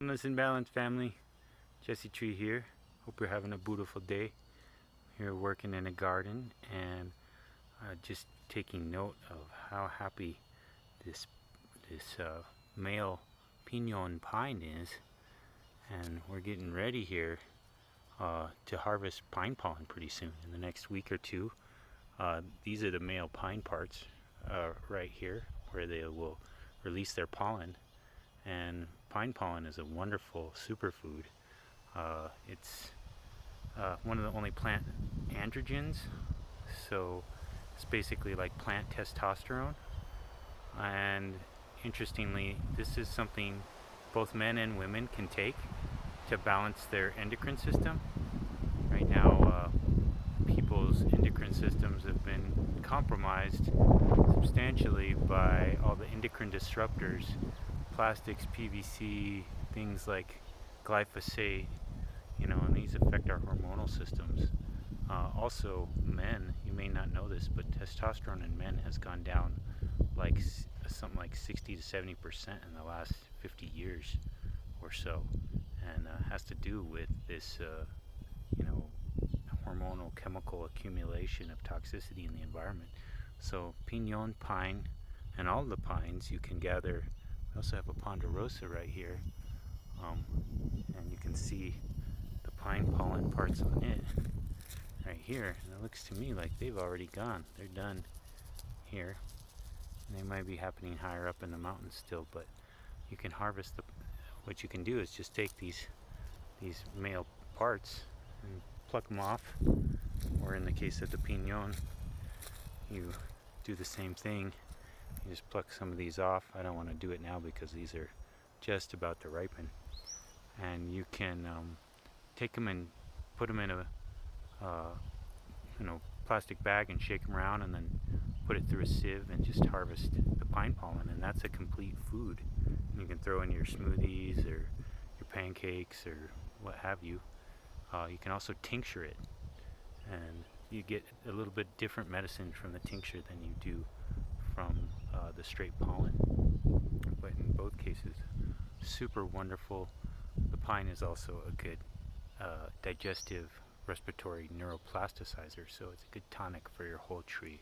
Wellness and Balance family, Jesse Tree here. Hope you're having a beautiful day. Here working in a garden and just taking note of how happy this male pinon pine is, and we're getting ready here to harvest pine pollen pretty soon in the next week or two. These are the male pine parts right here where they will release their pollen. And pine pollen is a wonderful superfood. It's one of the only plant androgens, so it's basically like plant testosterone. And interestingly, this is something both men and women can take to balance their endocrine system. Right now, people's endocrine systems have been compromised substantially by all the endocrine disruptors, plastics, PVC, things like glyphosate, and these affect our hormonal systems. Also, men, you may not know this, but testosterone in men has gone down like something like 60 to 70% in the last 50 years or so, and has to do with this, hormonal chemical accumulation of toxicity in the environment. So pinon pine and all the pines you can gather. We also have a ponderosa right here, and you can see the pine pollen parts on it right here, and it looks to me like they've already gone. They're done here, and they might be happening higher up in the mountains still, but you can harvest what you can do is just take these male parts and pluck them off, or in the case of the pinon, you do the same thing. You just pluck some of these off. I don't want to do it now because these are just about to ripen. And you can take them and put them in a plastic bag and shake them around, and then put it through a sieve and just harvest the pine pollen, and that's a complete food. And you can throw in your smoothies or your pancakes or what have you. You can also tincture it, and you get a little bit different medicine from the tincture than you do from the straight pollen, but in both cases super wonderful. The pine is also a good digestive, respiratory neuroplasticizer, so it's a good tonic for your whole tree.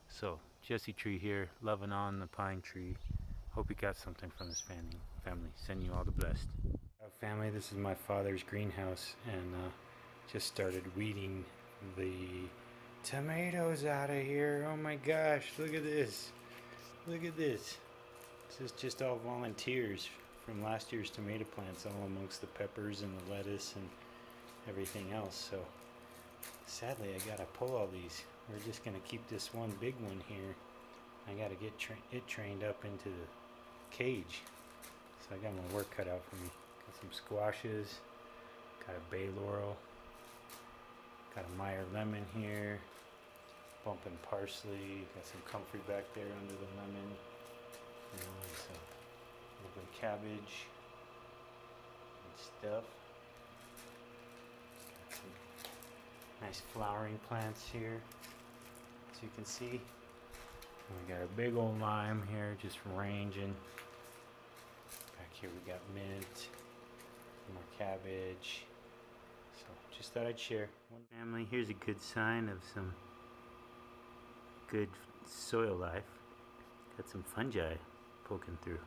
So Jesse Tree here, loving on the pine tree. Hope you got something from this family. Send you all the best. Family, this is my father's greenhouse, and just started weeding the tomatoes out of here. Oh my gosh, look at this. Look at this. This is just all volunteers from last year's tomato plants, all amongst the peppers and the lettuce and everything else. So sadly, I gotta pull all these. We're just gonna keep this one big one here. I gotta get it trained up into the cage. So I got my work cut out for me. Got some squashes, got a bay laurel, got a Meyer lemon here, bumping parsley, got some comfrey back there under the lemon, and so a little bit of cabbage and stuff. Got some nice flowering plants here, as you can see. And we got a big old lime here just ranging. Back here we got mint, more cabbage. So just thought I'd share. Family, here's a good sign of some good soil life. Got some fungi poking through.